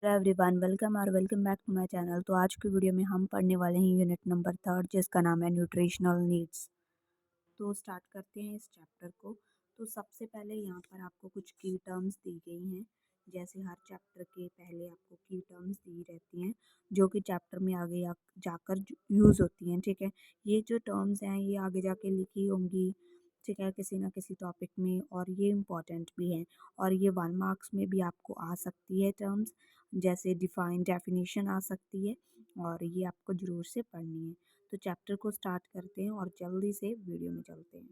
Hello everyone, welcome back to my channel. तो आज की वीडियो में हम पढ़ने वाले हैं यूनिट नंबर 3 जिसका नाम है न्यूट्रिशनल नीड्स। तो स्टार्ट करते हैं इस चैप्टर को। तो सबसे पहले यहाँ पर आपको कुछ की टर्म्स दी गई हैं। जैसे हर चैप्टर के पहले आपको की टर्म्स दी रहती हैं जो कि चैप्टर में आगे जाकर यूज़ होती हैं। ठीक है, ये जो टर्म्स हैं ये आगे जाके लिखी होंगी, ठीक है, किसी ना किसी टॉपिक में, और ये इम्पॉर्टेंट भी हैं और ये 1 मार्क्स में भी आपको आ सकती है टर्म्स। जैसे डेफिनेशन आ सकती है और ये आपको ज़रूर से पढ़नी है। तो चैप्टर को स्टार्ट करते हैं और जल्दी से वीडियो में चलते हैं।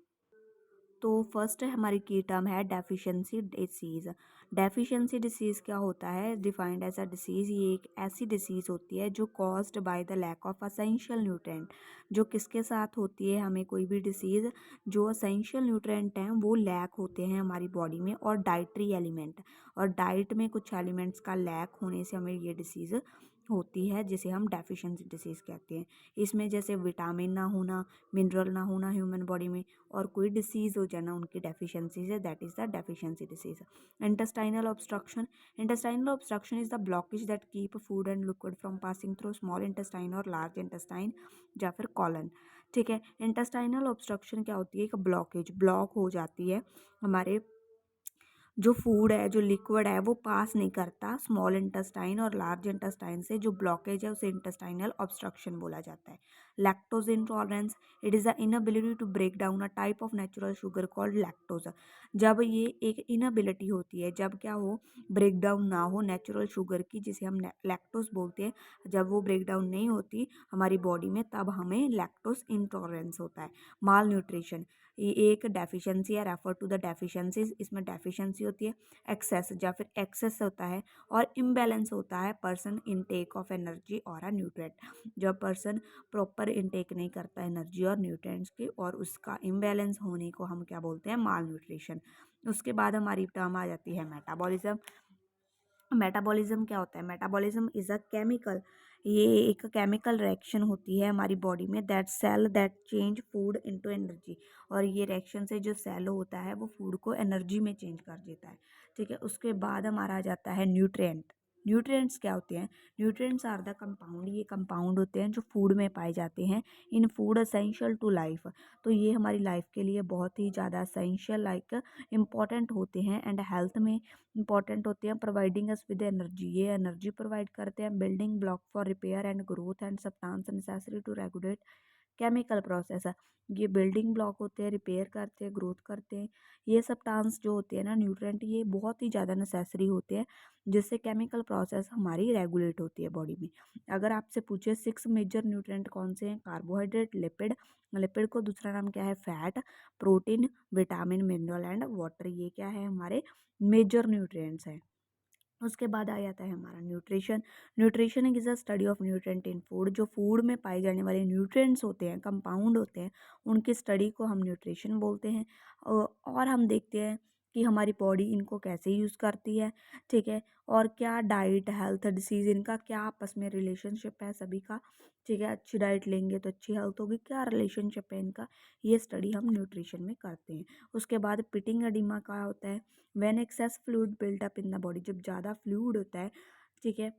तो फर्स्ट हमारी की टर्म है डेफिशिएंसी डिसीज़। डेफिशिएंसी डिसीज़ क्या होता है? डिफाइंड एज अ डिसीज़, ये एक ऐसी डिसीज़ होती है जो caused by the lack of essential nutrient. जो किसके साथ होती है? हमें कोई भी डिसीज़ जो असेंशियल न्यूट्रेंट हैं वो लैक होते हैं हमारी बॉडी में, और डाइटरी एलिमेंट, और डाइट में कुछ एलिमेंट्स का लैक होने से हमें ये डिसीज़ होती है जिसे हम डेफिशिएंसी डिसीज़ कहते हैं। इसमें जैसे विटामिन ना होना, मिनरल ना होना ह्यूमन बॉडी में, और कोई डिसीज़ हो जाना उनकी डेफिशिएंसी से, that is the deficiency disease. Intestinal obstruction is the blockage that keep food and liquid from passing through small intestine और लार्ज इंटेस्टाइन या फिर कॉलन। ठीक है, इंटेस्टाइनल ऑब्स्ट्रक्शन क्या होती है? एक ब्लॉकेज, ब्लॉक हो जाती है हमारे जो फूड है, जो लिक्विड है वो पास नहीं करता स्मॉल इंटेस्टाइन और लार्ज इंटेस्टाइन से। जो ब्लॉकेज है उसे इंटेस्टाइनल ऑब्स्ट्रक्शन बोला जाता है। Lactose intolerance, it is the inability to break down a type of natural sugar called lactose. जब ये एक इनएबिलिटी होती है, जब क्या हो, ब्रेक डाउन ना हो नेचुरल शुगर की जिसे हम लैक्टोज बोलते हैं, जब वो ब्रेक डाउन नहीं होती हमारी बॉडी में तब हमें लैक्टोज इंटॉलरेंस होता है। माल न्यूट्रिशन, ये एक डेफिशिएंसी है, रेफर टू द डेफिशिएंसीज। इसमें डेफिशिएंसी होती है, एक्सेस या फिर एक्सेस होता है, और इम्बैलेंस होता है पर्सन इनटेक ऑफ एनर्जी और अ न्यूट्रिएंट। जब पर्सन प्रॉपर इनटेक नहीं करता एनर्जी और न्यूट्रिएंट्स की, और उसका इम्बैलेंस होने को हम क्या बोलते हैं? माल न्यूट्रिशन। उसके बाद हमारी टर्म आ जाती है मेटाबॉलिज्म। मेटाबॉलिज्म क्या होता है? मेटाबॉलिज्म इज़ अ केमिकल, ये एक केमिकल रिएक्शन होती है हमारी बॉडी में, that cell that change food into energy. और ये रिएक्शन से जो सेल होता है वो फूड को एनर्जी में चेंज कर देता है। ठीक है, उसके बाद हमारा आ जाता है न्यूट्रिएंट। न्यूट्रिएंट्स क्या होते हैं? न्यूट्रिएंट्स आर द कंपाउंड, ये कंपाउंड होते हैं जो फूड में पाए जाते हैं, in food essential to life. तो ये हमारी लाइफ के लिए बहुत ही ज़्यादा असेंशियल, लाइक इम्पॉर्टेंट होते हैं, एंड हेल्थ में इंपॉर्टेंट होते हैं। प्रोवाइडिंग अस विद एनर्जी, ये एनर्जी प्रोवाइड करते हैं। Building block for repair and growth and substance necessary to regulate chemical process है। ये बिल्डिंग ब्लॉक होते हैं, रिपेयर करते हैं, ग्रोथ करते हैं। ये सब्सटेंस जो होते हैं ना, न्यूट्रिएंट, ये बहुत ही ज़्यादा नेसेसरी होते हैं जिससे केमिकल प्रोसेस हमारी रेगुलेट होती है बॉडी में। अगर आपसे पूछे 6 मेजर न्यूट्रिएंट कौन से हैं? कार्बोहाइड्रेट, लिपिड, लिपिड को दूसरा नाम क्या है? Fat, protein, vitamin, mineral and water, ये क्या है? हमारे मेजर न्यूट्रिएंट्स हैं। उसके बाद आ जाता है हमारा nutrition. Nutrition is a study of nutrient in food, जो फूड में पाए जाने वाले न्यूट्रिएंट्स होते हैं, कंपाउंड होते हैं, उनकी स्टडी को हम न्यूट्रिशन बोलते हैं। और हम देखते हैं कि हमारी बॉडी इनको कैसे यूज़ करती है। ठीक है, और क्या डाइट, हेल्थ, डिसीज़, इनका क्या आपस में रिलेशनशिप है सभी का। ठीक है, अच्छी डाइट लेंगे तो अच्छी हेल्थ होगी, क्या रिलेशनशिप है इनका, ये स्टडी हम न्यूट्रिशन में करते हैं। उसके बाद पिटिंग एडिमा क्या होता है? When access fluid built up in the body, जब ज़्यादा फ्लूइड होता है, ठीक है,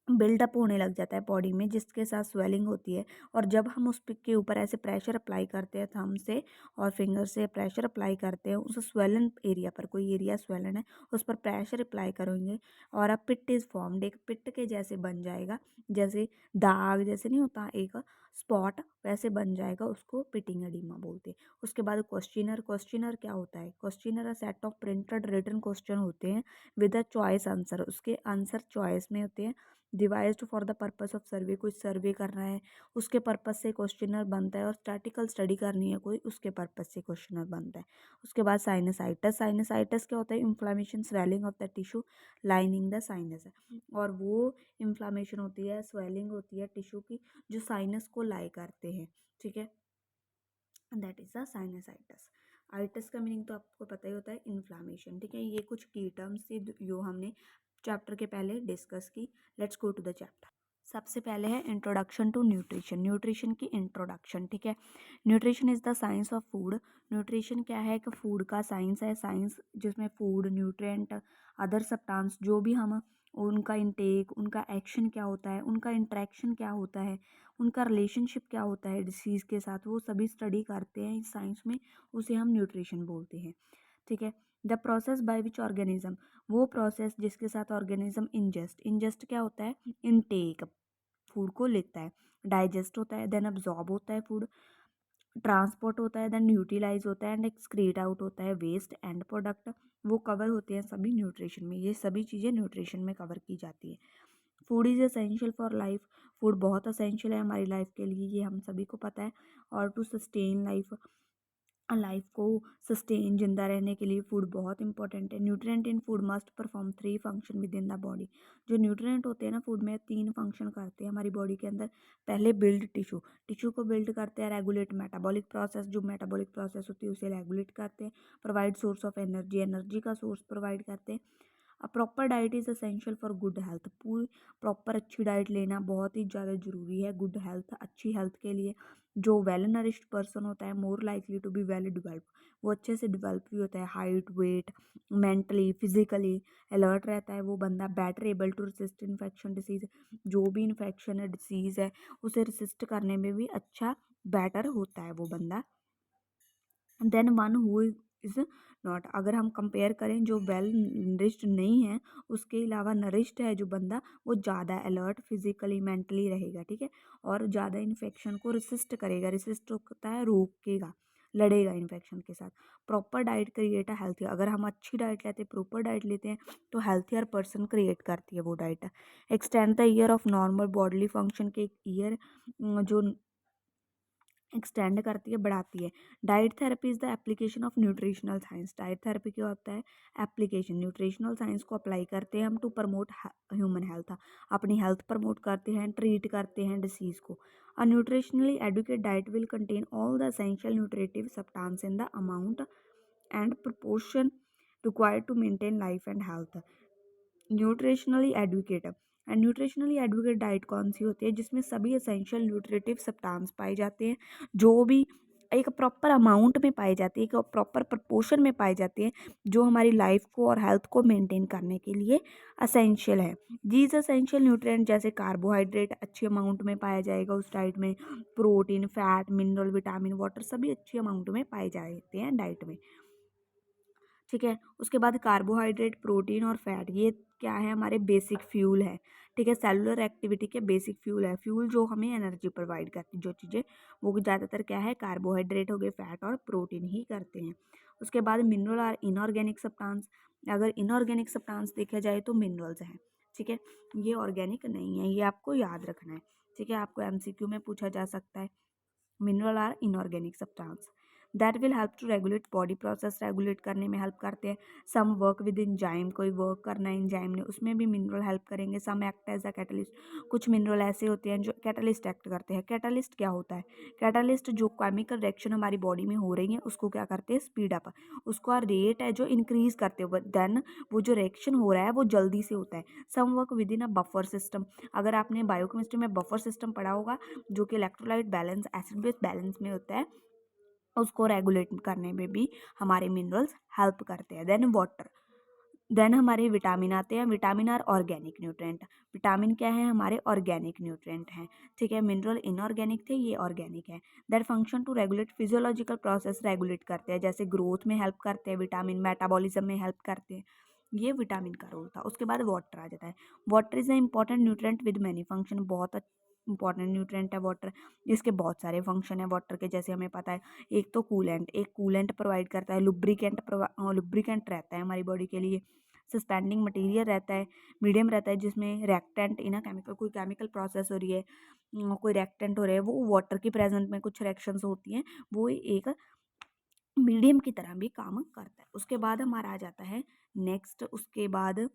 बिल्डअप होने लग जाता है बॉडी में, जिसके साथ स्वेलिंग होती है। और जब हम उस पिक के ऊपर ऐसे प्रेशर अप्लाई करते हैं, थंब से और फिंगर से प्रेशर अप्लाई करते हैं उस स्वेलन एरिया पर, कोई एरिया स्वेलन है उस पर प्रेशर अप्लाई करेंगे, और अब पिट इज़ फॉर्म्ड, एक पिट के जैसे बन जाएगा, जैसे दाग जैसे नहीं होता एक स्पॉट, वैसे बन जाएगा, उसको पिटिंग एडिमा बोलते हैं। उसके बाद क्वेश्चनर, क्वेश्चनर क्या होता है? Questionnaire a set of printed written question होते हैं विद अ चॉइस आंसर, उसके आंसर चॉइस में होते हैं। Devised for the purpose of survey, कुछ सर्वे करना है उसके पर्पस से क्वेश्चनर बनता है, और स्टैटिकल स्टडी करनी है कोई, उसके पर्पस से क्वेश्चनर बनता है। उसके बाद साइनसाइटिस, साइनसाइटिस क्या होता है? Inflammation, swelling of the tissue lining the sinus, और वो इन्फ्लामेशन होती है, स्वेलिंग होती है टिश्यू की जो साइनस को लाई करते हैं। ठीक है, that is the sinusitis. Itis का मीनिंग तो आपको पता ही होता है, इन्फ्लामेशन। ठीक है, ये कुछ की टर्म्स थी जो हमने चैप्टर के पहले डिस्कस की। Let's go to the chapter. सबसे पहले है इंट्रोडक्शन टू न्यूट्रिशन, न्यूट्रिशन की इंट्रोडक्शन। ठीक है, nutrition is the science of food. Nutrition क्या है? कि फूड का साइंस है, साइंस जिसमें फूड, न्यूट्रिएंट, अदर सब्सटेंस जो भी हम उनका इंटेक, उनका एक्शन क्या होता है, उनका इंटरेक्शन क्या होता है, उनका रिलेशनशिप क्या होता है डिसीज़ के साथ, वो सभी स्टडी करते हैं इस साइंस में, उसे हम न्यूट्रिशन बोलते हैं। ठीक है। The process by which organism, वो प्रोसेस जिसके साथ ऑर्गेनिज्म इंजेस्ट क्या होता है, इनटेक फूड को लेता है, डाइजेस्ट होता है, देन अब्जॉर्ब होता है फूड, ट्रांसपोर्ट होता है, देन यूटिलाइज होता है एंड एक्सक्रीट आउट होता है वेस्ट एंड प्रोडक्ट। वो कवर होते हैं सभी न्यूट्रिशन में, ये सभी चीज़ें न्यूट्रिशन में कवर की जाती है। Food is essential for life, food बहुत एसेंशियल है हमारी लाइफ के लिए, ये हम सभी को पता है। और टू सस्टेन लाइफ को सस्टेन जिंदा रहने के लिए फूड बहुत इंपॉर्टेंट है। Nutrient in food must perform 3 function with in the body. जो न्यूट्रिएंट होते हैं ना फूड में 3 फंक्शन करते हैं हमारी बॉडी के अंदर। पहले बिल्ड टिश्यू को बिल्ड करते हैं, रेगुलेट मेटाबॉलिक प्रोसेस, जो मेटाबॉलिक प्रोसेस होती है उसे रेगुलेट करते हैं, प्रोवाइड सोर्स ऑफ एनर्जी का सोर्स प्रोवाइड करते हैं। A proper diet is essential for good health, पूरी प्रॉपर अच्छी डाइट लेना बहुत ही ज़्यादा ज़रूरी है गुड हेल्थ, अच्छी हेल्थ के लिए। जो वेल नरिश्ड पर्सन होता है more likely to be well develop, वो अच्छे से डिवेल्प भी होता है, height weight mentally physically alert रहता है वो बंदा, better able to resist infection disease, जो भी इन्फेक्शन है डिसीज़ है उसे रेसिस्ट करने में भी अच्छा बेटर होता है वो बंदा। Then one who is not, अगर हम कंपेयर करें जो वेल नरिश्ड नहीं है उसके अलावा नरिश्ड है जो बंदा, वो ज़्यादा अलर्ट फिजिकली मेंटली रहेगा। ठीक है। और ज़्यादा इन्फेक्शन को रेसिस्ट करेगा, रेसिस्ट होता है रोकेगा, लड़ेगा इन्फेक्शन के साथ। Proper diet create a healthy, अगर हम अच्छी डाइट लेते हैं प्रॉपर डाइट लेते हैं तो हेल्थियर पर्सन क्रिएट करती है वो diet. Extend the year of normal bodily function के ईयर जो एक्सटेंड करती है, बढ़ाती है। Diet therapy is the application of nutritional science, diet therapy क्या होता है, एप्लीकेशन न्यूट्रिशनल साइंस को अप्लाई करते हैं हम टू प्रमोट ह्यूमन हेल्थ, अपनी हेल्थ प्रमोट करते हैं, ट्रीट करते हैं डिसीज़ को। A nutritionally educate diet will contain all the essential nutritive substance in the amount and proportion required to maintain life and health। Nutritionally educate, and nutritionally educate diet कौन सी होती है, जिसमें सभी एसेंशियल न्यूट्रिटिव सब्सटेंस पाए जाते हैं, जो भी एक प्रॉपर अमाउंट में पाई जाती है, एक प्रॉपर प्रपोर्शन में पाई जाती है, जो हमारी लाइफ को और हेल्थ को मेंटेन करने के लिए असेंशियल है। दीज एसेंशियल न्यूट्रिएंट जैसे कार्बोहाइड्रेट अच्छी अमाउंट में पाया जाएगा उस डाइट में, protein fat mineral vitamin water सभी अच्छी अमाउंट में पाए जाते हैं डाइट में। ठीक है। उसके बाद कार्बोहाइड्रेट प्रोटीन और फैट, ये क्या है, हमारे बेसिक फ्यूल है। ठीक है। सेलुलर एक्टिविटी के बेसिक फ्यूल है, फ्यूल जो हमें एनर्जी प्रोवाइड करती है, जो चीज़ें वो ज़्यादातर क्या है, कार्बोहाइड्रेट हो गए, फैट और प्रोटीन ही करते हैं। उसके बाद मिनरल और इनऑर्गेनिक सब्सटेंस, अगर इनऑर्गेनिक सब्सटेंस देखा जाए तो मिनरल्स हैं। ठीक है। ये ऑर्गेनिक नहीं है, ये आपको याद रखना है। ठीक है। आपको एमसीक्यू में पूछा जा सकता है। Mineral are inorganic substance that will help to regulate body process, regulate करने में हेल्प करते हैं। सम वर्क विद इंजाइम, कोई वर्क करना है इंजाइम ने उसमें भी मिनरल हेल्प करेंगे। Some act as a catalyst, कुछ मिनरल ऐसे होते हैं जो कैटलिस्ट एक्ट करते हैं। कैटलिस्ट क्या होता है, कैटलिस्ट जो केमिकल रिएक्शन हमारी बॉडी में हो रही है उसको क्या करते हैं, स्पीड अप, उसका रेट है जो इंक्रीज करते हैं, देन वो जो रिएक्शन हो रहा है वो जल्दी से होता है। Some work with in a buffer system, अगर आपने बायोकेमिस्ट्री में बफर सिस्टम पढ़ा होगा जो कि electrolyte balance acid base balance में होता है, उसको रेगुलेट करने में भी हमारे मिनरल्स हेल्प करते हैं। देन वाटर, देन हमारे विटामिन आते हैं। Vitamin are organic nutrient, vitamin क्या है, हमारे ऑर्गेनिक न्यूट्रिएंट हैं। ठीक है। मिनरल इनऑर्गेनिक थे, ये ऑर्गेनिक है। That function to regulate physiological process, regulate करते हैं, जैसे ग्रोथ में हेल्प करते हैं विटामिन, मेटाबॉलिज्म में हेल्प करते हैं, ये विटामिन का रोल था। उसके बाद वाटर आ जाता है। Water is a important nutrient with many function, बहुत इंपॉर्टेंट न्यूट्रिएंट है वाटर, इसके बहुत सारे फंक्शन है वाटर के, जैसे हमें पता है एक तो कूलेंट, एक कूलेंट प्रोवाइड करता है, लुब्रिकेंट रहता है हमारी बॉडी के लिए, सस्पेंडिंग मटेरियल रहता है, मीडियम रहता है जिसमें रिएक्टेंट इन केमिकल, कोई केमिकल प्रोसेस हो रही है, कोई रिएक्टेंट हो रहा है, वो वाटर की प्रेजेंट में कुछ रिएक्शंस होती हैं, वो एक मीडियम की तरह भी काम करता है। उसके बाद हमारा आ जाता है नेक्स्ट, उसके बाद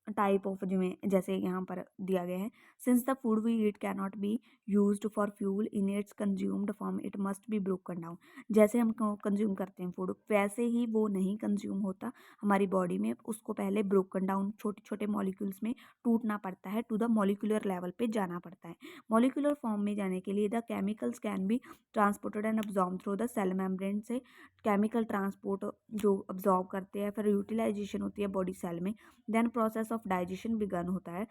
टाइप ऑफ, जिमें जैसे यहाँ पर दिया गया है, since the food we eat can not be used for fuel in its consumed form it must be broken down, जैसे हम कंज्यूम करते हैं फूड वैसे ही वो नहीं कंज्यूम होता हमारी बॉडी में, उसको पहले ब्रोकन डाउन छोटे छोटे मॉलिक्यूल्स में टूटना पड़ता है, टू द मॉलिक्यूलर लेवल पे जाना पड़ता है। मॉलिक्यूलर फॉर्म में जाने के लिए the chemicals can be transported and absorb through the cell membrane, से केमिकल ट्रांसपोर्ट जो अब्जॉर्ब करते हैं, फिर यूटिलाइजेशन होती है बॉडी सेल में, then process process of digestion begin होता है।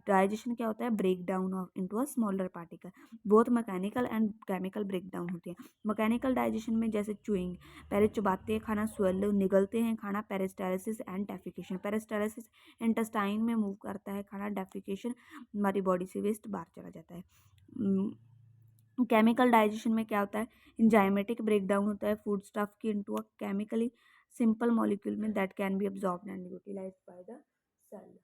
डाइजेशन क्या होता है? Break down of into a smaller particle. Both mechanical and chemical break down होती है। मैकेनिकल डाइजेशन में जैसे चुइंग, पहले चबाते हैं खाना, स्वेलो निगलते हैं खाना, peristalsis and defecation. Peristalsis intestine में मूव करता है खाना, डेफिकेशन हमारी बॉडी से वेस्ट बाहर चला जाता है। केमिकल डाइजेशन में क्या होता है? एंजाइमेटिक ब्रेक डाउन होता है फूड स्टफ की into a chemically simple molecule में that can be absorbed and utilised by the cell.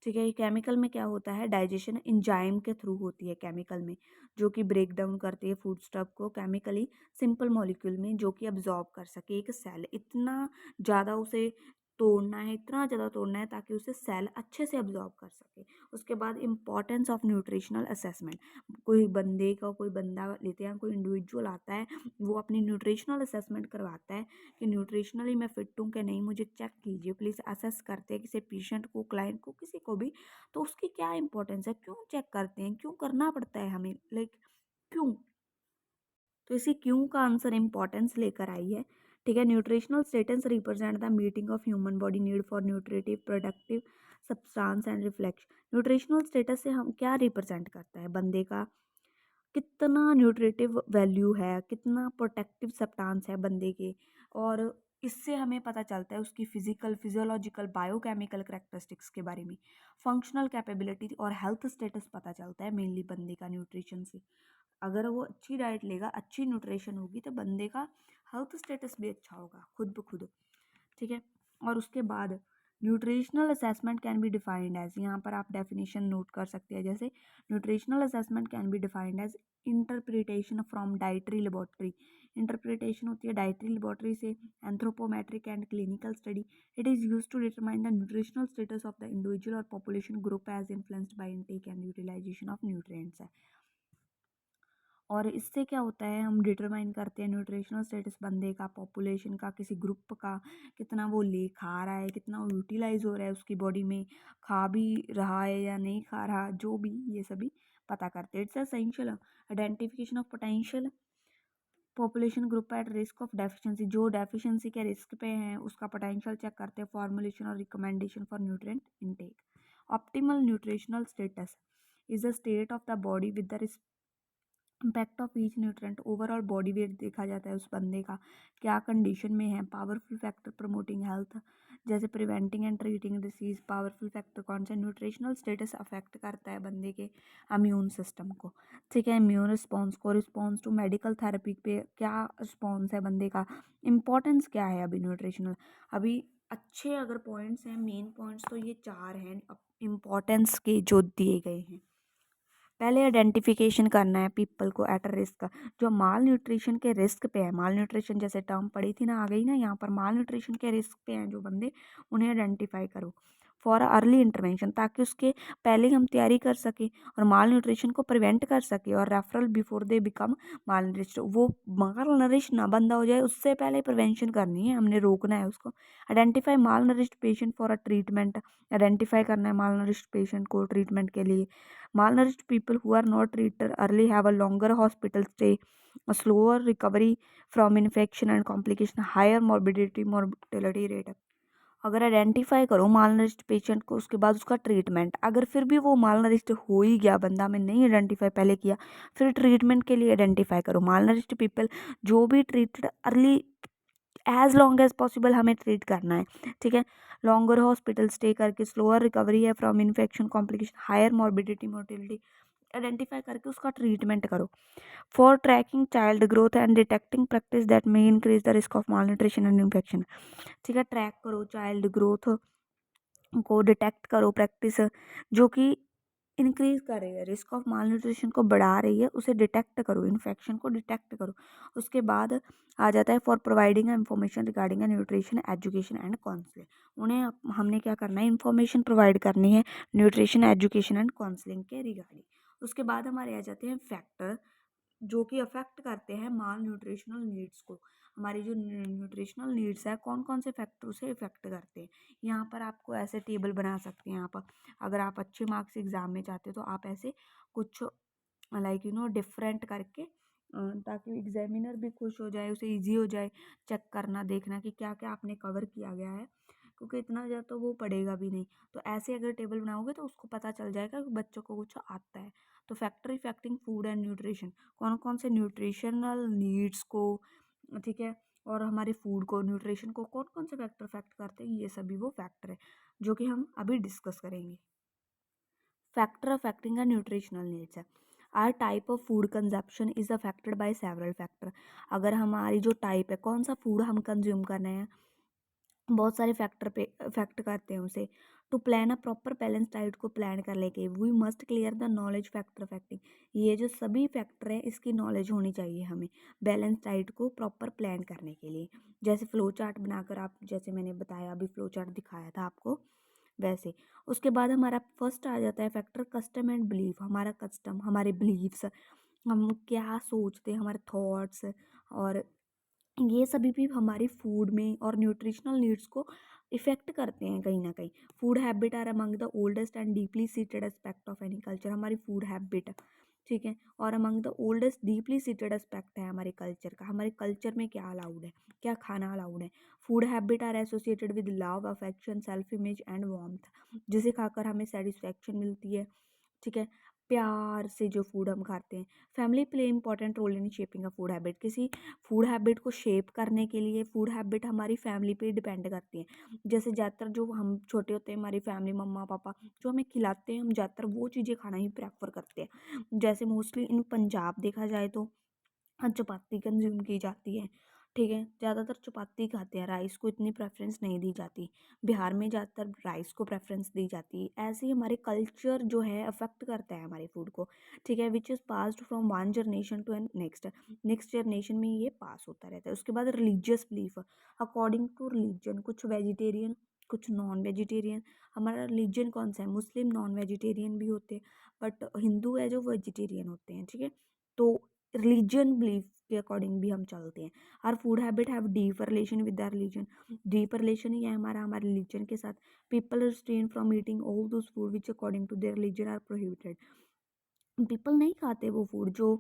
ठीक है, ये केमिकल में क्या होता है? डाइजेशन एंजाइम के थ्रू होती है केमिकल में, जो कि ब्रेक डाउन करती है फूड स्टफ को केमिकली सिंपल मॉलिक्यूल में, जो कि अब्जॉर्ब कर सके एक सेल। इतना ज़्यादा उसे तोड़ना है, इतना ज़्यादा तोड़ना है ताकि उसे सेल अच्छे से अब्जॉर्ब कर सके। उसके बाद इंपॉर्टेंस ऑफ न्यूट्रिशनल असेसमेंट। कोई बंदा लेते हैं, कोई इंडिविजुअल आता है, वो अपनी न्यूट्रिशनल असेसमेंट करवाता है कि न्यूट्रिशनली मैं फिट हूँ कि नहीं, मुझे चेक कीजिए प्लीज़। असेस करते हैं किसी पेशेंट को, क्लाइंट को, किसी को भी, तो उसकी क्या इंपॉर्टेंस है, क्यों चेक करते हैं, क्यों करना पड़ता है हमें, लाइक क्यों? तो इसी क्यों का आंसर इंपॉर्टेंस लेकर आई है। ठीक है, nutritional status represent the meeting of human body need for nutritive productive substance and reflects. Nutritional status से हम क्या रिप्रेजेंट करता है? बंदे का कितना न्यूट्रिटिव वैल्यू है, कितना प्रोटेक्टिव सब्सटेंस है बंदे के, और इससे हमें पता चलता है उसकी फिजिकल, फिजियोलॉजिकल, बायोकेमिकल करेक्टरिस्टिक्स के बारे में, फंक्शनल कैपेबिलिटी और हेल्थ स्टेटस पता चलता है मेनली बंदे का न्यूट्रिशन से। अगर वो अच्छी डाइट लेगा, अच्छी न्यूट्रिशन होगी, तो बंदे का हेल्थ स्टेटस भी अच्छा होगा खुद ब खुद। ठीक है, और उसके बाद nutritional assessment can be defined as, यहाँ पर आप डेफिनेशन नोट कर सकते हैं, जैसे nutritional assessment can be defined as interpretation from dietary laboratory. Interpretation होती है डाइटरी लेबोरेटरी से, anthropometric and clinical study. It is use to determine the nutritional status of the individual और population group as influenced by intake and utilisation of nutrients है। और इससे क्या होता है? हम डिटरमाइन करते हैं न्यूट्रिशनल स्टेटस बंदे का, पॉपुलेशन का, किसी ग्रुप का, कितना वो ले खा रहा है, कितना वो यूटिलाइज हो रहा है उसकी बॉडी में, खा भी रहा है या नहीं खा रहा, जो भी, ये सभी पता करते हैं। It's essential identification of potential population group at risk of deficiency. जो डेफिशिएंसी के रिस्क पे हैं उसका पोटेंशियल चेक करते हैं, फॉर्मुलेशन और recommendation for nutrient intake. Optimal nutritional status is the state of the body with the impact of each nutrient. Overall body weight देखा जाता है उस बंदे का, क्या कंडीशन में है। पावरफुल फैक्टर प्रमोटिंग हेल्थ, जैसे preventing and treating disease. Powerful factor कौन सा? न्यूट्रिशनल स्टेटस अफेक्ट करता है बंदे के इम्यून सिस्टम को। ठीक है, इम्यून रिस्पॉन्स को, रिस्पॉन्स टू मेडिकल थेरेपी पे क्या रिस्पॉन्स है बंदे का, इंपॉर्टेंस क्या है अभी न्यूट्रिशनल। अभी अच्छे अगर पॉइंट्स हैं, मेन पॉइंट्स तो ये 4 हैं इम्पॉर्टेंस के जो दिए गए हैं। पहले आइडेंटिफिकेशन करना है पीपल को एट रिस्क, जो माल न्यूट्रिशन के रिस्क पे है। माल न्यूट्रिशन जैसे टर्म पड़ी थी ना, आ गई ना यहाँ पर, माल न्यूट्रिशन के रिस्क पे हैं जो बंदे, उन्हें आइडेंटिफाई करो फॉर अर्ली इंटरवेंशन, ताकि उसके पहले ही हम तैयारी कर सकें और माल न्यूट्रिशन को प्रिवेंट कर सके। और referral before they become mall nourished, वो माल नरिश ना बंदा हो जाए उससे पहले प्रिवेंशन करनी है, हमने रोकना है उसको। Identify mall nourished patient for a treatment, identify करना है माल नरिश्ड पेशेंट को ट्रीटमेंट के लिए। Malnourished people who are not treated early have a longer hospital stay, a slower recovery from infection and complication, higher morbidity mortality rate। अगर identify करो माल nourished patient को, उसके बाद उसका ट्रीटमेंट, अगर फिर भी वो माल नरिश्ड हो ही गया बंदा, में नहीं आइडेंटिफाई पहले किया, फिर ट्रीटमेंट के लिए आइडेंटिफाई करो माल नरिश्ड पीपल, जो भी treated early, as long as possible हमें ट्रीट करना है। ठीक है, लॉन्गर हॉस्पिटल स्टे करके, स्लोअर रिकवरी है from infection complication, higher morbidity mortality, identify करके उसका ट्रीटमेंट करो। For tracking child growth and detecting practice that may increase the risk of malnutrition and infection. ठीक है, ट्रैक करो child growth को, detect करो practice जो कि इंक्रीज कर रही है, रिस्क ऑफ माल न्यूट्रिशन को बढ़ा रही है, उसे डिटेक्ट करो, इन्फेक्शन को डिटेक्ट करो। उसके बाद आ जाता है for providing information regarding nutrition education and counselling. उन्हें हमने क्या करना है? इंफॉर्मेशन प्रोवाइड करनी है न्यूट्रिशन एजुकेशन एंड काउंसलिंग के रिगार्डिंग। उसके बाद हमारे आ जाते हैं फैक्टर जो कि अफेक्ट करते हैं माल न्यूट्रिशनल नीड्स को। हमारी जो न्यूट्रिशनल नीड्स है, कौन कौन से फैक्टर उसे इफेक्ट करते हैं। यहाँ पर आपको ऐसे टेबल बना सकते हैं आप, अगर आप अच्छे मार्क्स एग्जाम में चाहते हो तो आप ऐसे कुछ लाइक डिफरेंट करके, ताकि एग्जामिनर भी खुश हो जाए, उसे इजी हो जाए चेक करना, देखना कि क्या क्या आपने कवर किया गया है। क्योंकि इतना ज़्यादा तो वो पढ़ेगा भी नहीं। तो ऐसे अगर टेबल बनाओगे तो उसको पता चल जाएगा कि बच्चों को कुछ आता है। तो factor affecting food and nutrition, कौन कौन से न्यूट्रिशनल नीड्स को, ठीक है, और हमारे फूड को, न्यूट्रिशन को कौन कौन से फैक्टर अफेक्ट करते हैं, ये सभी वो फैक्टर है जो कि हम अभी डिस्कस करेंगे। फैक्टर अफेक्टिंग न्यूट्रिशनल नीड्स है। Our type of food consumption is affected by several factor. अगर हमारी जो टाइप है, कौन सा फूड हम कंज्यूम कर रहे हैं, बहुत सारे फैक्टर पे इफेक्ट करते हैं उसे। To plan a proper balance diet को प्लान कर लेके we must clear the knowledge factor affecting. ये जो सभी फैक्टर हैं इसकी नॉलेज होनी चाहिए हमें बैलेंस डाइट को प्रॉपर प्लान करने के लिए। जैसे फ्लो चार्ट बनाकर, आप जैसे मैंने बताया अभी फ्लो चार्ट दिखाया था आपको, वैसे। उसके बाद हमारा फर्स्ट आ जाता है फैक्टर कस्टम एंड बिलीफ। हमारा कस्टम, हमारे बिलीव्स, हम क्या सोचते हैं, हमारे थॉट्स, और ये सभी भी हमारी फूड में और न्यूट्रिशनल नीड्स को इफेक्ट करते हैं कहीं ना कहीं। Food habit are among the oldest and deeply seated aspect of any culture. हमारी फूड हैबिट, ठीक है, और among the oldest deeply seated aspect है हमारे कल्चर का। हमारे कल्चर में क्या अलाउड है, क्या खाना अलाउड है। Food habit are associated with love, affection, self image and warmth. जिसे खाकर हमें सेटिस्फैक्शन मिलती है, ठीक है, प्यार से जो फूड हम खाते हैं। Family play important role in shaping a food habit. किसी फूड हैबिट को शेप करने के लिए फूड हैबिट हमारी फैमिली पे डिपेंड करती है। जैसे ज़्यादातर जो हम छोटे होते हैं, हमारी फैमिली, मम्मा पापा जो हमें खिलाते हैं, हम ज़्यादातर वो चीज़ें खाना ही प्रेफर करते हैं। जैसे मोस्टली इन पंजाब देखा जाए तो चपाती कंज्यूम की जाती है, ठीक है, ज़्यादातर चपाती खाते हैं, राइस को इतनी प्रेफरेंस नहीं दी जाती। बिहार में ज़्यादातर राइस को प्रेफरेंस दी जाती है। ऐसे ही हमारे कल्चर जो है अफेक्ट करता है हमारे फूड को, ठीक है, which is passed from one generation to next, next generation में ये पास होता रहता है। उसके बाद religious belief, according to religion, कुछ वेजिटेरियन, कुछ नॉन वेजिटेरियन। हमारा रिलीजन कौन सा है, मुस्लिम नॉन वेजिटेरियन भी होते हैं, बट हिंदू है जो वेजिटेरियन होते हैं, ठीक है। तो रिलीजन बिलीफ के अकॉर्डिंग भी हम चलते हैं। Our food habit have deep relation with the religion. Deep relation ही है हमारा हमारे रिलीजन के साथ। People restrain from eating all those food which according to their religion are prohibited. People नहीं खाते वो फूड जो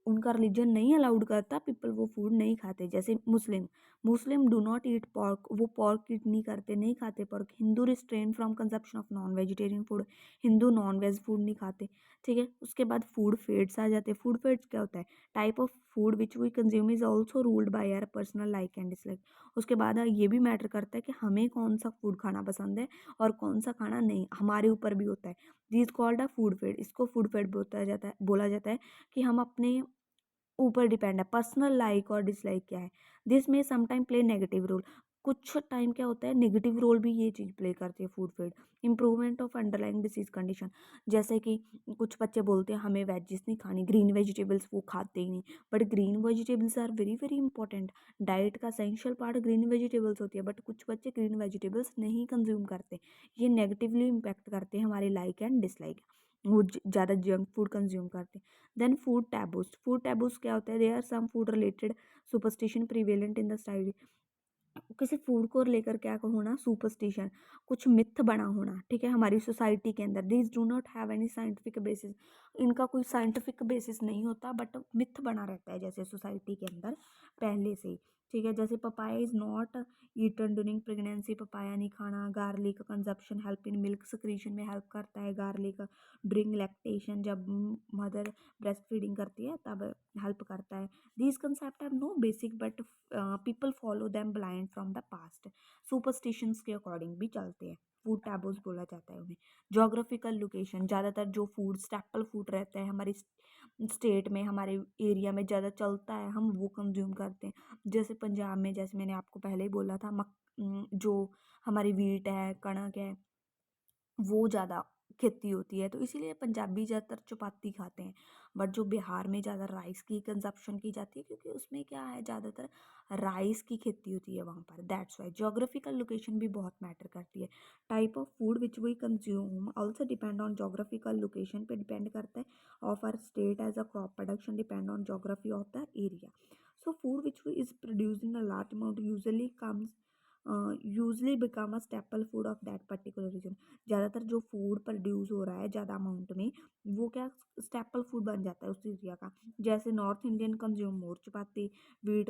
उनका रिलीजन नहीं अलाउड करता, पीपल वो फूड नहीं खाते। जैसे Muslim, Muslim do not eat pork, वो पॉर्क ईट नहीं करते, नहीं खाते pork. Hindu restrain from consumption of non vegetarian food, Hindu non veg food नहीं खाते, ठीक है। उसके बाद फूड फेड्स आ जाते हैं। फूड फेड्स क्या होता है, type of food which we consume is also ruled by our personal like and dislike. उसके बाद ये भी मैटर करता है कि हमें कौन सा फूड खाना पसंद है और कौन सा खाना नहीं, हमारे ऊपर भी होता है। This called a food fad, इसको फूड फेड बोला जाता है कि हम अपने ऊपर डिपेंड है, पर्सनल लाइक और डिसलाइक क्या है। दिस में समटाइम प्ले नेगेटिव रोल, कुछ टाइम क्या होता है नेगेटिव रोल भी ये चीज़ प्ले करती है food fad. Improvement of underlying disease condition, जैसे कि कुछ बच्चे बोलते हैं हमें वेजिस नहीं खानी, ग्रीन वेजिटेबल्स वो खाते ही नहीं, but green vegetables are very very important. Diet का एसेंशियल पार्ट ग्रीन वेजिटेबल्स होती है, बट कुछ बच्चे ग्रीन वेजिटेबल्स नहीं कंज्यूम करते। ये नेगेटिवली इम्पैक्ट करते हैं हमारे लाइक एंड डिसलाइक। वो ज़्यादा जंक फूड कंज्यूम करते हैं। Then food taboos, food taboos क्या होता है, they are some food related superstition prevalent in the society. किसी फूड को लेकर क्या होना, सुपरस्टिशन, कुछ मिथ बना होना, ठीक है, हमारी सोसाइटी के अंदर। This do not have any scientific basis, इनका कोई साइंटिफिक बेसिस नहीं होता, बट मिथ बना रहता है जैसे सोसाइटी के अंदर पहले से ही, ठीक है। जैसे papaya is not eaten during pregnancy, papaya नहीं खाना। Garlic consumption help in milk secretion में हेल्प करता है। गार्लिक ड्यूरिंग लैक्टेशन, जब मदर ब्रेस्ट फीडिंग करती है तब हेल्प करता है। These concept have no basic but people follow them blind from the past, superstitions के अकॉर्डिंग भी चलते हैं। फूड टैबूज बोला जाता है उन्हें। जोग्राफिकल लोकेशन, ज़्यादातर जो फूड स्टेपल फूड रहता है हमारी स्टेट में, हमारे एरिया में ज़्यादा चलता है, हम वो कंज्यूम करते हैं। जैसे पंजाब में, जैसे मैंने आपको पहले ही बोला था, जो हमारी वीट है, कणक है, वो ज़्यादा खेती होती है, तो इसीलिए पंजाबी ज़्यादातर चपाती खाते हैं। बट जो बिहार में ज़्यादा राइस की कंजप्शन की जाती है, क्योंकि उसमें क्या है, ज़्यादातर राइस की खेती होती है वहाँ पर, दैट्स वाई। जोग्राफिकल लोकेशन भी बहुत मैटर करती है। Type of food which we consume also depend on geographical location पे डिपेंड करता है। Of our state as a crop production depend on geography of the area. So food which is produced in a large amount usually become a staple food of that particular region. ज़्यादातर जो food produce हो रहा है ज़्यादा amount में, वो क्या staple food बन जाता है उस एरिया का। जैसे north Indian consume more chapati, wheat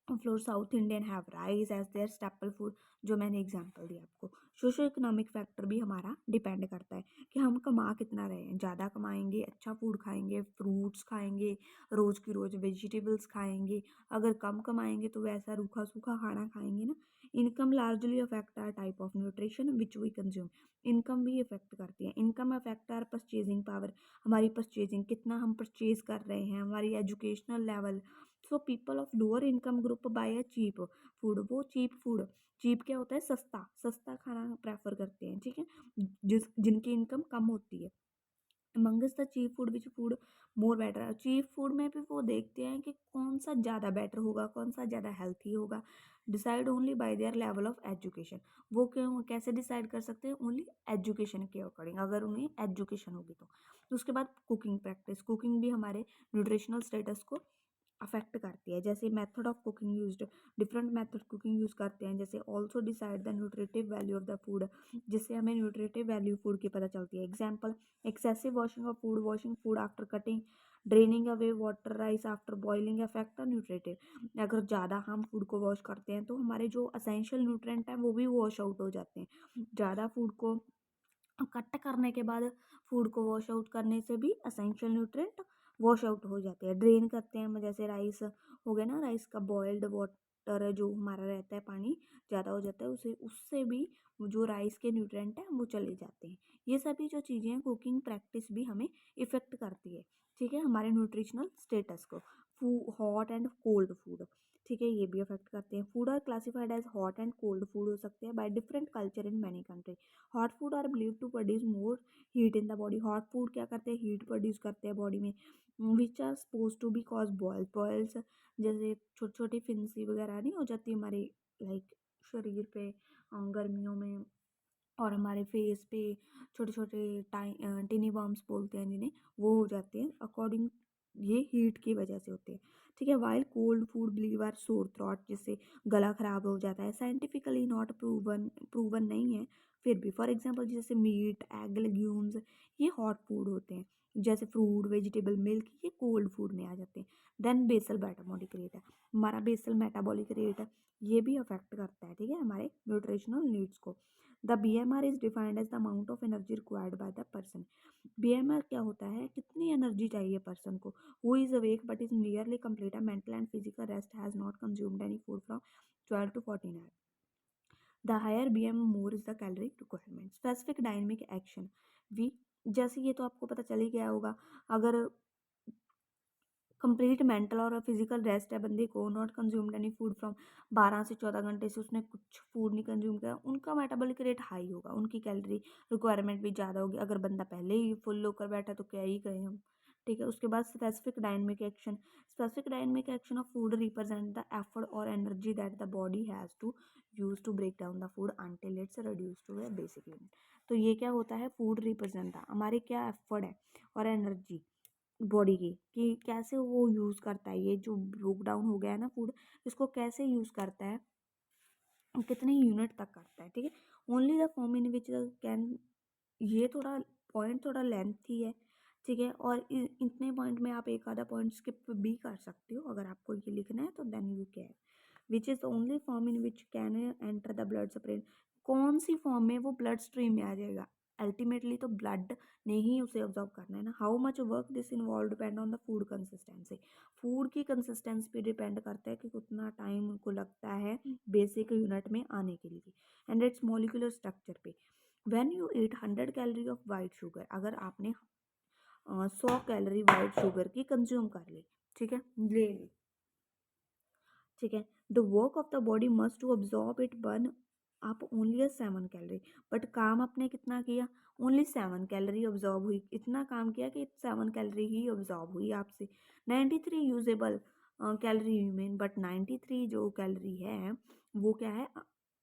flour south Indian have rice as their staple food, जो मैंने एग्जांपल दिया आपको। सोशो इकोनॉमिक फैक्टर भी हमारा डिपेंड करता है कि हम कमा कितना रहे हैं। ज़्यादा कमाएंगे, अच्छा फूड खाएंगे, फ्रूट्स खाएंगे, रोज़ की रोज़ वेजिटेबल्स खाएंगे। अगर कम कमाएंगे तो वैसा रूखा सूखा खाना खाएंगे ना। Income largely affect our type of nutrition which we consume. Income भी इफेक्ट करती है। Income affect our purchasing power, हमारी परचेजिंग कितना हम परचेज कर रहे हैं, हमारी educational level. So people of lower income group buy a cheap food. वो चीप फूड, चीप क्या होता है, सस्ता सस्ता खाना प्रेफर करते हैं, ठीक है, जिनकी इनकम कम होती है। Amongst the cheap food which food more better. Cheap food में भी वो देखते हैं कि कौन सा ज़्यादा बेटर होगा, कौन सा ज़्यादा हेल्थी होगा। Decide only by their level of education. वो क्यों कैसे डिसाइड कर सकते हैं, ओनली एजुकेशन के अकॉर्डिंग, अगर उन्हें एजुकेशन होगी तो उसके बाद कुकिंग प्रैक्टिस, कुकिंग भी हमारे न्यूट्रिशनल स्टेटस को अफेक्ट करती है। जैसे method of cooking used, different method cooking use करते हैं। जैसे also decide the nutritive value of the food, जिससे हमें न्यूट्रिटिव वैल्यू फूड की पता चलती है। Example, excessive washing of food, washing food after cutting, draining away water, rice after boiling affect the nutritive. अगर ज़्यादा हम फूड को वॉश करते हैं तो हमारे जो असेंशियल न्यूट्रेंट हैं वो भी वॉश आउट हो जाते हैं। ज़्यादा फूड को कट करने के बाद फूड को वॉश आउट करने से भी असेंशियल न्यूट्रिएंट वॉश आउट हो जाते हैं। ड्रेन करते हैं हम, जैसे राइस हो गया ना, राइस का बॉइल्ड वाटर जो हमारा रहता है, पानी ज़्यादा हो जाता है उसे, उससे भी जो राइस के न्यूट्रिएंट हैं वो चले जाते हैं। ये सभी जो चीज़ें हैं, कुकिंग प्रैक्टिस भी हमें इफ़ेक्ट करती है, ठीक है, हमारे न्यूट्रिशनल स्टेटस को। हॉट एंड कोल्ड फूड, ठीक है, ये भी अफेक्ट करते हैं। Food are classified as hot and cold food हो सकते हैं by different culture in many country. Hot food are believe to produce more heat in the body. Hot food क्या करते हैं, हीट प्रोड्यूस करते हैं बॉडी में। Which are suppose to be cause boils, boils जैसे छोटी छोटी फिंसी वगैरह नहीं हो जाती हमारे लाइक शरीर पे गर्मियों में, और हमारे फेस पे छोटे छोटे टिनी वर्म्स बोलते हैं जिन्हें, वो हो जाते हैं अकॉर्डिंग, ये हीट की वजह से होते हैं, ठीक है। While cold food believe are sore throat, जिससे गला खराब हो जाता है। साइंटिफिकली नॉट प्रूवन, प्रूवन नहीं है फिर भी। फॉर एग्जांपल जैसे मीट, एग, लेग्यूम्स, ये हॉट फूड होते हैं। जैसे फ्रूट, वेजिटेबल, मिल्क, ये कोल्ड फूड में आ जाते हैं। देन बेसल मेटाबॉलिक रेट है, हमारा बेसल मेटाबॉलिक रेट है, ये भी अफेक्ट करता है, ठीक है, हमारे न्यूट्रिशनल नीड्स को। The BMR is defined as the amount of energy required by the person. BMR क्या होता है, कितनी एनर्जी चाहिए पर्सन को। Who is awake but is nearly complete, mental and physical rest has not consumed any food from 12 to 14 hour. The higher BM more is the calorie requirement. Specific dynamic action we, जैसे ये तो आपको पता चल ही गया होगा, अगर complete mental और फिजिकल रेस्ट है बंदे को, not consumed any food from 12 से 14 घंटे से उसने कुछ फूड नहीं कंज्यूम किया, उनका मेटाबॉलिक रेट हाई होगा, उनकी कैलोरी रिक्वायरमेंट भी ज़्यादा होगी। अगर बंदा पहले ही फुल होकर बैठा तो क्या ही कहें हम, ठीक है। उसके बाद specific dynamic action, specific dynamic action of food represent the effort और energy that the body has to use to break down the food until it's reduce to a basic unit. तो ये क्या होता है, फूड रिप्रेजेंट द हमारे क्या effort है और एनर्जी बॉडी की, कि कैसे वो यूज़ करता है, ये जो ब्रोक डाउन हो गया है ना फूड, इसको कैसे यूज़ करता है, कितने यूनिट तक करता है, ठीक है। Only the form in which can, ये थोड़ा पॉइंट थोड़ा लेंथी है, ठीक है, और इतने पॉइंट में आप एक आधा पॉइंट स्किप भी कर सकते हो अगर आपको ये लिखना है तो। Then you can, which is only form in which can enter the blood stream, कौन सी फॉर्म में वो ब्लड स्ट्रीम में आ जाएगा, अल्टीमेटली तो ब्लड ने ही उसे ऑब्जॉर्व करना है ना। How much work this involve depend on the food consistency, food की कंसिस्टेंसी पे डिपेंड करता है कि कितना टाइम उनको लगता है बेसिक यूनिट में आने के लिए, एंड इट्स मोलिकुलर स्ट्रक्चर पे। When you eat 100 calorie of white sugar, अगर आपने 100 कैलोरी वाइट शुगर की कंज्यूम कर ली, ठीक है, ले ली, ठीक है, the work of the body must to absorb it burn आप ओनली 7 कैलोरी, बट काम आपने कितना किया, ओनली 7 कैलोरी ऑब्जॉर्ब हुई, इतना काम किया कि 7 कैलोरी ही ऑब्जॉर्ब हुई आपसे। 93 यूजेबल कैलोरी रिमेन, बट 93 जो कैलोरी है वो क्या है,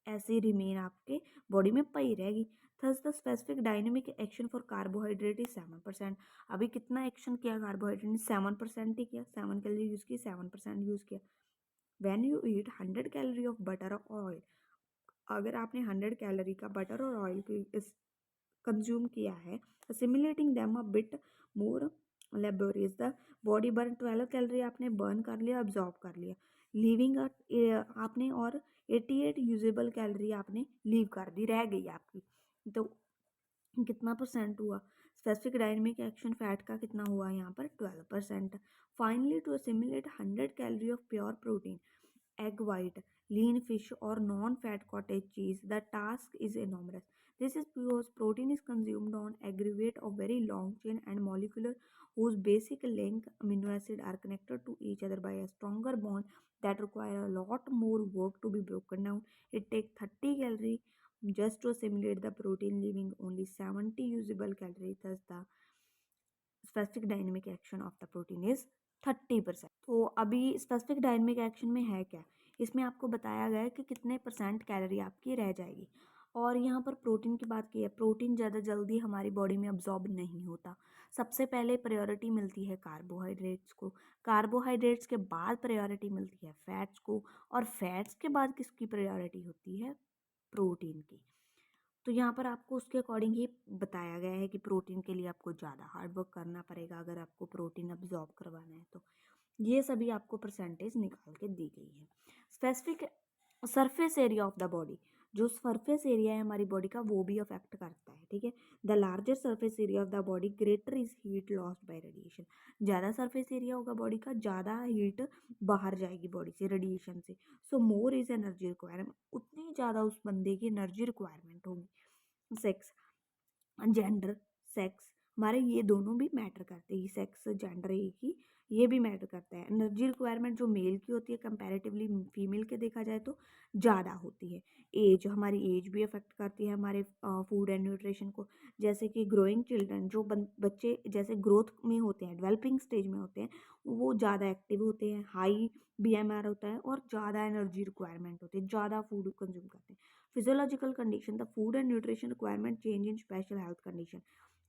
ऐसे रिमेन आपके बॉडी में पई रहेगी। Thus the specific dynamic action for carbohydrate is 7%। अभी कितना एक्शन किया कार्बोहाइड्रेट ने, 7% ही किया, 7 कैलोरी यूज़ की, 7% यूज़ किया। When you eat 100 calorie of butter और ऑयल, अगर आपने 100 कैलोरी का बटर और ऑयल की इस कंज्यूम किया है, simulating them a bit more laborious, the body burn 12 calorie आपने बर्न कर लिया, अब्जॉर्ब कर लिया, लीविंग आपने और 88 यूजेबल कैलोरी आपने लीव कर दी, रह गई आपकी, तो कितना परसेंट हुआ? स्पेसिफिक डायनेमिक एक्शन फैट का कितना हुआ यहाँ पर? 12%। Finally to assimilate 100 calorie of pure protein, egg white, lean fish or non-fat cottage cheese, the task is enormous. This is because protein is consumed on aggregate of very long chain and molecular whose basic link amino acid are connected to each other by a stronger bond that require a lot more work to be broken down. It takes 30 calories just to assimilate the protein, leaving only 70 usable calories. Thus, the specific dynamic action of the protein is 30%। तो अभी specific dynamic action में है क्या, इसमें आपको बताया गया है कि कितने परसेंट कैलोरी आपकी रह जाएगी। और यहाँ पर प्रोटीन की बात की है, प्रोटीन ज़्यादा जल्दी हमारी बॉडी में अब्जॉर्ब नहीं होता। सबसे पहले प्रायोरिटी मिलती है कार्बोहाइड्रेट्स को, कार्बोहाइड्रेट्स के बाद प्रायोरिटी मिलती है फैट्स को, और फैट्स के बाद किसकी प्रायोरिटी होती है? प्रोटीन की। तो यहाँ पर आपको उसके अकॉर्डिंग ही बताया गया है कि प्रोटीन के लिए आपको ज़्यादा हार्ड वर्क करना पड़ेगा अगर आपको प्रोटीन अब्जॉर्ब करवाना है। तो ये सभी आपको परसेंटेज निकाल के दी गई है। Specific surface area of the body, जो सरफेस एरिया है हमारी बॉडी का वो भी अफेक्ट करता है, ठीक है। The larger surface area of the body greater is heat lost by radiation. ज़्यादा सरफेस एरिया होगा बॉडी का, ज़्यादा हीट बाहर जाएगी बॉडी से रेडिएशन से। सो मोर इज एनर्जी रिक्वायरमेंट, उतनी ज़्यादा उस बंदे की एनर्जी रिक्वायरमेंट होगी। सेक्स, जेंडर, सेक्स हमारे ये दोनों भी मैटर करते हैं, सेक्स जेंडर एक ही, ये भी मैटर करता है। एनर्जी रिक्वायरमेंट जो मेल की होती है कंपैरेटिवली फीमेल के देखा जाए तो ज़्यादा होती है। एज, हमारी एज भी अफेक्ट करती है हमारे फूड एंड न्यूट्रिशन को। जैसे कि ग्रोइंग चिल्ड्रन, जो बच्चे जैसे ग्रोथ में होते हैं, डेवलपिंग स्टेज में होते हैं, वो ज़्यादा एक्टिव होते हैं, हाई BMR होता है और ज़्यादा एनर्जी रिक्वायरमेंट होती है, ज़्यादा फूड कंज्यूम करते हैं। Physiological condition, the food and nutrition requirement change in special health condition.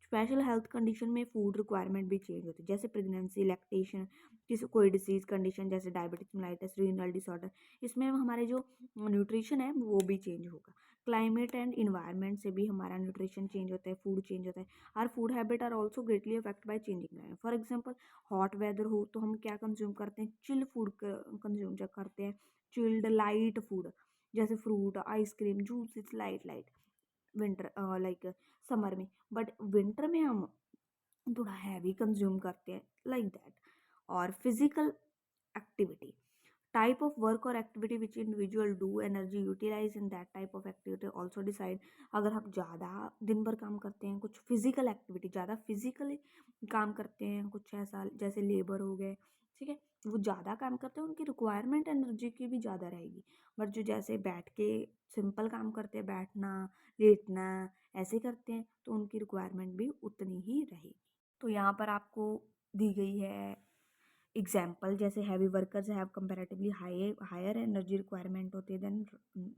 Special health condition में फूड रिक्वायरमेंट भी चेंज होती है, जैसे प्रेगनेंसी, लैक्टेशन, किसी कोई डिसीज कंडीशन जैसे डायबिटिक मेलाइटिस, रीनल डिसऑर्डर, इसमें हमारे जो न्यूट्रिशन है वो भी चेंज होगा। क्लाइमेट एंड इन्वायरमेंट से भी हमारा न्यूट्रिशन चेंज होता है, फूड चेंज होता है। Our food habit are also greatly affect by changing climate. For example, hot weather हो तो हम क्या कंज्यूम करते हैं? चिल फूड कंज्यूम करते हैं, चिल्ड लाइट फूड, जैसे fruit, ice cream, juice, it's light light. Winter like summer में, बट विंटर में हम थोड़ा हैवी कंज्यूम करते हैं, लाइक दैट। और physical activity, type of work और activity which individual do, energy utilise in that type of activity also decide. अगर हम ज़्यादा दिन भर काम करते हैं, कुछ फिजिकल एक्टिविटी ज़्यादा फिजिकली काम करते हैं, कुछ ऐसा जैसे लेबर हो गए, ठीक है, वो ज़्यादा काम करते हैं, उनकी रिक्वायरमेंट एनर्जी की भी ज़्यादा रहेगी। बट जो जैसे बैठ के सिंपल काम करते हैं, बैठना, लेटना, ऐसे करते हैं, तो उनकी रिक्वायरमेंट भी उतनी ही रहेगी। तो यहाँ पर आपको दी गई है एग्जाम्पल, जैसे heavy workers have comparatively higher energy requirement होती है देन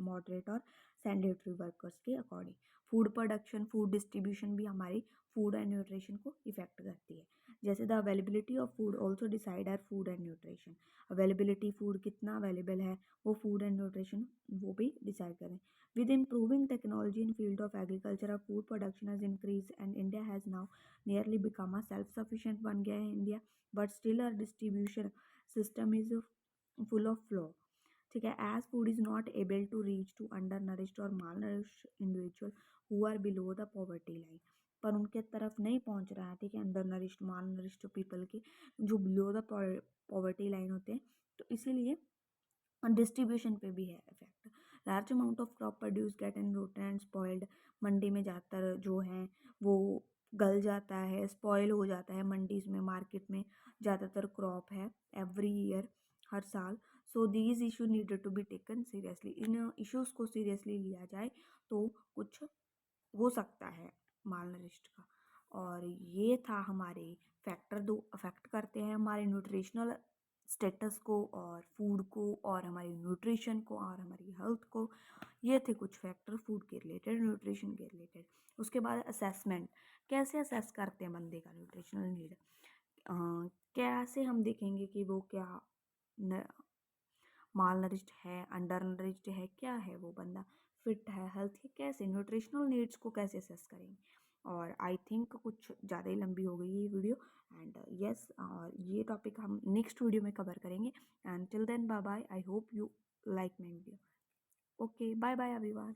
मॉडरेट और सैनिटरी वर्कर्स के according. Food production, food distribution भी हमारी फूड एंड न्यूट्रिशन को इफेक्ट करती है। जैसे the availability of food also decide our food and nutrition. Availability, food कितना अवेलेबल है, वो फूड एंड न्यूट्रिशन वो भी डिसाइड करें। With improving technology in field of agriculture, और food production has increase and India has now nearly become a self sufficient बन गया है India, but still our distribution system is full of flaw, ठीक है। As food is not able to reach to undernourished और malnourished individual who are below the poverty line, पर उनके तरफ नहीं पहुंच रहा है, ठीक है, undernourished malnourished people के जो बिलो द पॉवर्टी लाइन होते हैं, तो इसीलिए डिस्ट्रीब्यूशन पे भी है effect. Large amount of crop produce get and rotted and spoiled, mandi में ज़्यादातर जो है वो गल जाता है, स्पॉइल हो जाता है मंडी में, मार्केट में ज़्यादातर क्रॉप है एवरी ईयर, हर साल। So these issue needed to be taken seriously, इन इश्यूज़ को सीरियसली लिया जाए तो कुछ हो सकता है माल नरिश्ट का। और ये था हमारे फैक्टर, दो अफेक्ट करते हैं हमारे न्यूट्रिशनल स्टेटस को और फूड को और हमारी न्यूट्रिशन को और हमारी हेल्थ को। ये थे कुछ फैक्टर फूड के रिलेटेड, न्यूट्रिशन के रिलेटेड। उसके बाद असेसमेंट, कैसे असेस करते हैं बंदे का न्यूट्रिशनल नीड, कैसे हम देखेंगे कि वो क्या माल नरिश्ड है, अंडर नरिश्ड है, क्या है वो बंदा, फिट है, हेल्थी, कैसे न्यूट्रिशनल नीड्स को कैसे असेस करेंगे। और आई थिंक कुछ ज़्यादा ही लंबी हो गई ये वीडियो। एंड यस, और ये टॉपिक हम नेक्स्ट वीडियो में कवर करेंगे। And till then bye bye, I hope you like my video. Okay, bye bye everyone.